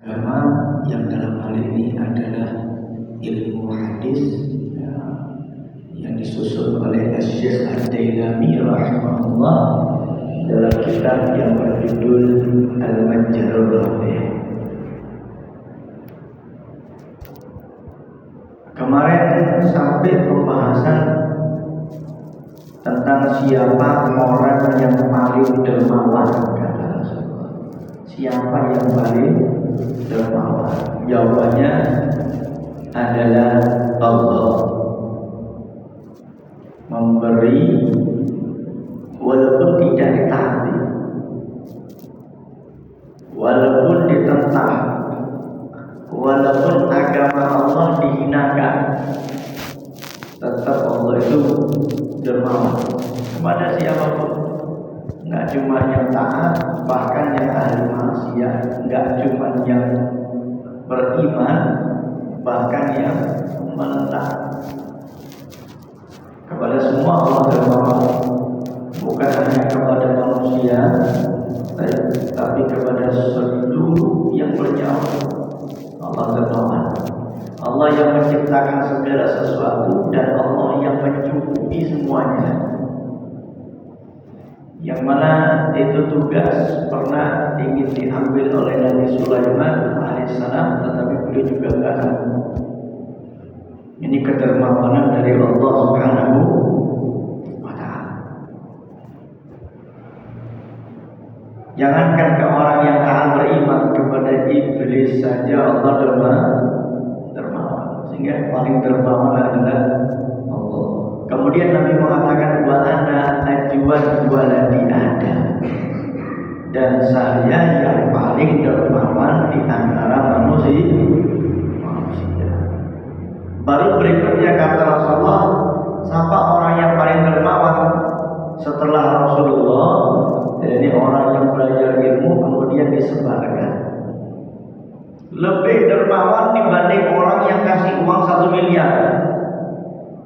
Agama yang dalam hal ini adalah ilmu hadis yang disusun oleh Syekh Ad-Dailami rahimahullah dalam kitab yang berjudul Al-Manjarul Rabi'. Kemarin sampai pembahasan tentang siapa orang yang paling dermawan, kata Rasulullah. Siapa yang paling dermawan? Jawabannya adalah Allah. Memberi walaupun tidak ditaati, walaupun ditentang, walaupun agama Allah dihinakan, tetap Allah itu dermawan kepada siapapun. Nggak cuma yang taat, bahkan yang ahli maksiat. Nggak cuma yang beriman, bahkan yang menentang. Kepada semua Allah dermawan, bukan hanya kepada manusia, tapi kepada seluruh yang bernyawa. Allah dermawan. Allah yang menciptakan segala sesuatu dan Allah yang mencukupi semuanya. Yang mana itu tugas pernah ingin diambil oleh Nabi Sulaiman alaihissalam, tetapi beliau juga enggak tahu. Ini kedermawanan dari Allah Subhanahu wa ta'ala. Jangankan ke orang yang taat beriman, kepada iblis saja Allah dermawan. Sehingga paling dermawan adalah Allah. Kemudian Nabi mengatakan wa ana ajwan waladi Adam, dan saya yang paling dermawan di antara manusia. Baru berikutnya kata Rasulullah, siapa orang yang paling dermawan setelah Rasulullah? Ini orang yang belajar ilmu kemudian disebarkan. Lebih dermawan dibanding orang yang kasih uang 1 miliar.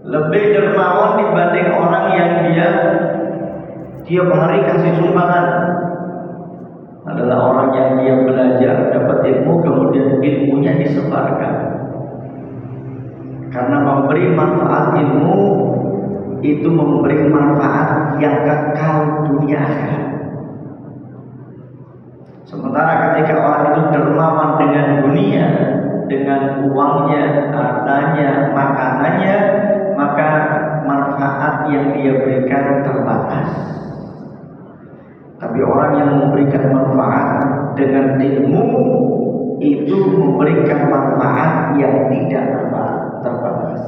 Lebih dermawan dibanding orang yang dia tiap hari kasih sumbangan. Adalah orang yang dia belajar, dapat ilmu, kemudian ilmunya disebarkan. Karena memberi manfaat ilmu itu memberi manfaat yang kekal dunia akhirat. Sementara ketika orang itu dermawan dengan dunia, dengan uangnya, hartanya, makanannya, maka manfaat yang dia berikan terbatas. Tapi orang yang memberikan manfaat dengan ilmu itu memberikan manfaat yang tidak terbatas.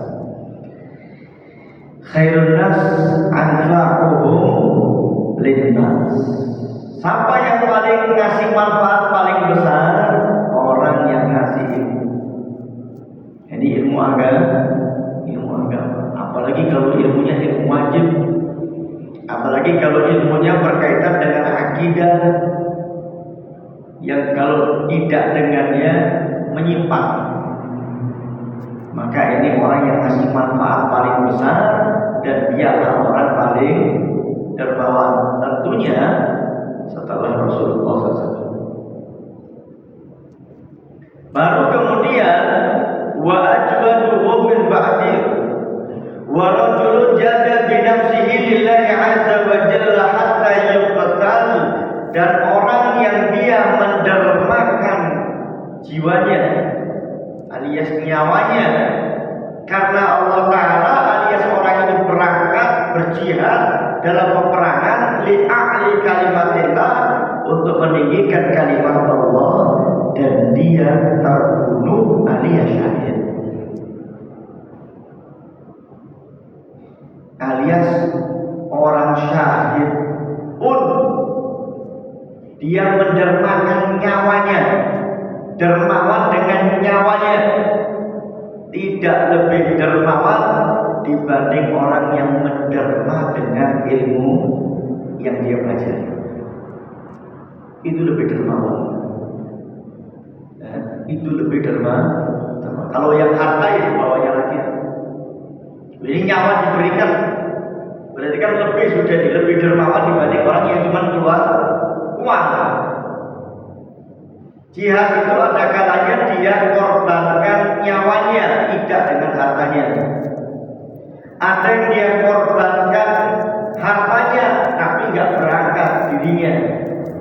Khairun nas anfa'uhum linnas. Siapa yang paling ngasih manfaat paling besar? Orang yang ngasih ilmu. Jadi ilmu agama. Apalagi kalau ilmunya ilmu wajib. Apalagi kalau ilmunya berkaitan dengan akidah, yang kalau tidak dengannya menyimpang. Maka ini orang yang ngasih manfaat paling besar, dan dialah orang paling dermawan. Tentunya setelah Rasulullah SAW. Baru kemudian wa ajwaduhum min ba'di wa rajulun jada bi nafsihi lillahi azza wa jalla hatta yuqtal, dan orang yang dia mendermakan jiwanya alias nyawanya karena Allah Ta'ala, alias orang itu berangkat berjihad dalam peperangan li'a'li kalimatillah, untuk meninggikan kalimat Allah, dan dia terbunuh alias syahid. Alias orang syahid pun dia mendermakan nyawanya, dermawan dengan nyawanya, tidak lebih dermawan dibanding orang yang menderma dengan ilmu yang dia pelajari. Itu lebih dermawan. Itu lebih dermawan. Kalau yang harta itu bawahnya lagi. Ini nyawa diberikan, berarti kan lebih dermawan dibanding orang yang cuma keluar uang. Jihad itu ada kalanya dia korbankan nyawanya, tidak dengan hartanya. Ada yang dia korbankan hartanya, tapi nggak berangkat dirinya,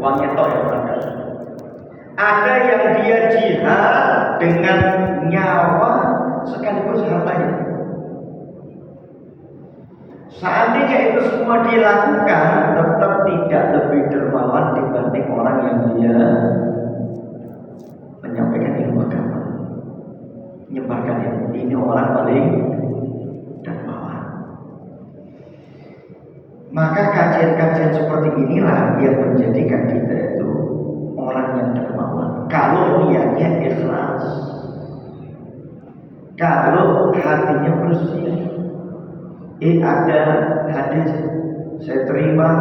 uangnya toh yang berangkat. Ada yang dia jihad dengan nyawa sekaligus hartanya. Seandainya itu semua dilakukan, tetap tidak lebih dermawan dibanding orang yang dia menyampaikan ilmu agama, menyebarkan ilmu. Ini orang paling dermawan. Maka kajian-kajian seperti inilah yang menjadikan kita itu orang yang dermawan. Kalau niatnya ikhlas, kalau hatinya bersih. Ada hadis, saya terima,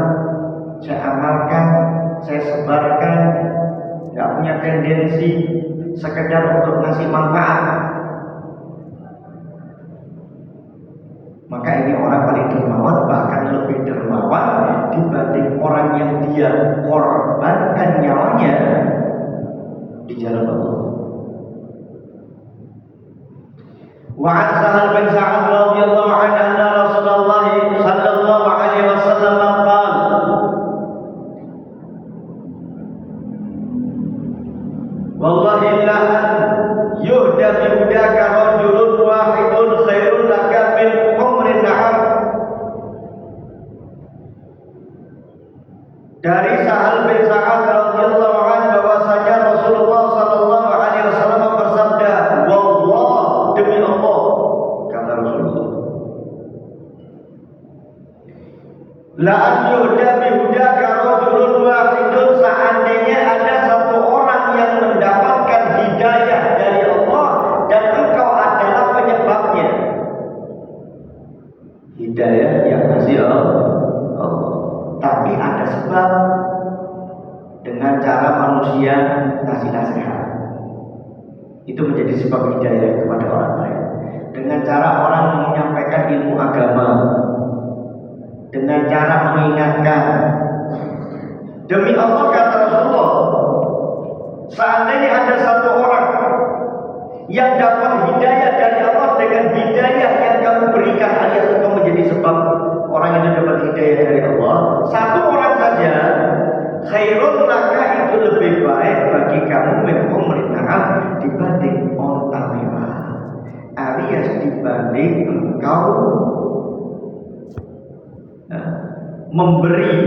saya amalkan, saya sebarkan, nggak punya tendensi sekedar untuk ngasih manfaat. Maka ini orang paling dermawan, bahkan lebih dermawan dibanding orang yang dia korbankan nyawanya di jalan Allah. Wa'an Sahal bin Sa'ad radhiyallahu anhu anna Rasulullah sallallahu alaihi wasallam qala wallahi la yuhda bi hudaka rajulun wahidun khairun laka min umrin na'am. Dari Sahal bin Sa'ad radhiyallahu anhu bahwasanya Rasulullah sallallahu alaihi wasallam bersabda, wallah, demi Allah, kata Rasulullah, la an yuhda bi hudaka rajulun wahidun, seandainya ada satu orang yang mendapatkan hidayah dari Allah dan engkau adalah penyebabnya. Hidayah yang ngasih Allah, tapi ada sebab. Dengan cara manusia ngasih nasihat, itu menjadi sebab hidayah kepada orang lain. Dengan cara orang menyampaikan ilmu agama, dengan cara mengingatkan. Demi Allah, kata Rasulullah, seandainya ada satu orang yang dapat hidayah dari Allah dengan hidayah yang kamu berikan, alias engkau menjadi sebab orang itu dapat hidayah dari Allah, satu orang saja, khairun laka, itu lebih baik bagi kamu min umrin na'am, dibanding onta merah, alias dibanding engkau memberi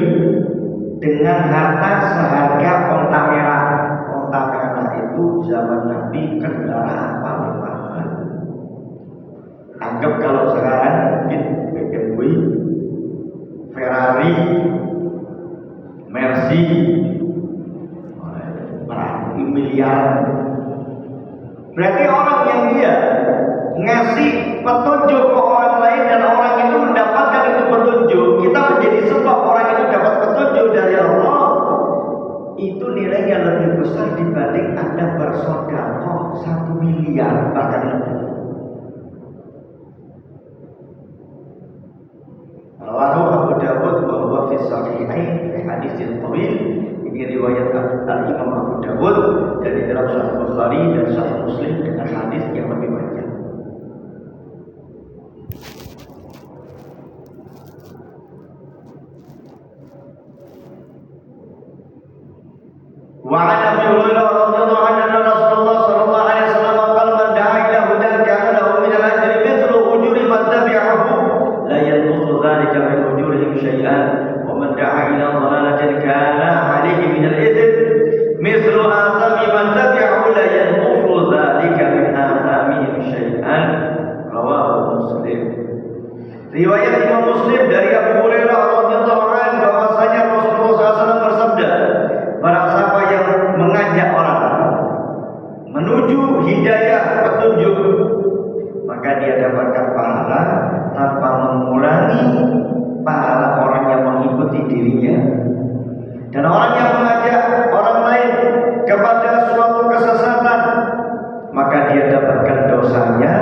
dengan harta seharga onta merah. Onta merah itu zaman Nabi kendaraan paling mahal. Anggap kalau sekarang mungkin BMW, Ferrari, Mercy, miliar. Berarti orang yang dia ngasih petunjuk ke orang lain dan orang itu mendapatkan itu petunjuk, kita menjadi sebab orang itu dapat petunjuk dari Allah, itu nilainya lebih besar dibanding Anda bersedekah 1 miliar bahkan lebih. Rawahu Abu Dawud wa huwa fi sahihain fi haditsin tawil. Ini riwayat Al-Imam Abu Dawud dari dalam Sahih Bukhari dan Sahih Muslim dengan hadis yang lebih banyak. Wa 'an Abi Hurairah radhiyallahu anhu anna Rasulullah sallallahu alaihi wasallam qala man da'a ila hudan kana lahu min al-ajri mithlu ujuri man tabi'ahu la yanqusu dhalika min ujurihim shay'an wa man da'a ila dhalalatin kana 'alaihi min al-ithmi mithlu athami man tabi'ahu la yanqusu dhalika min athamihim shay'an. Rawahu Muslim. Riwayat Imam Muslim dari Abu Hurairah radhiyallahu anhu bahwasanya Rasulullah SAW bersabda, barang siapa yang mengajak orang menuju hidayah petunjuk, maka dia dapatkan pahala tanpa mengurangi pahala orang yang mengikuti dirinya. Dan orang yang mengajak orang lain kepada suatu kesesatan, maka dia dapatkan dosanya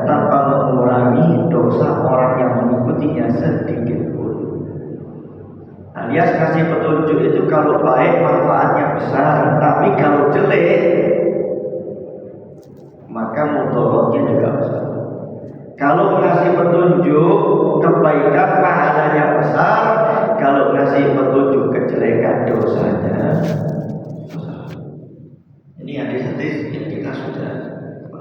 tanpa mengurangi dosa orang yang mengikutinya sedikit pun. Alias kasih petunjuk itu kalau baik manfaatnya besar, tapi Tapi kalau jelek, maka mudaratnya juga besar. Kalau ngasih petunjuk kebaikan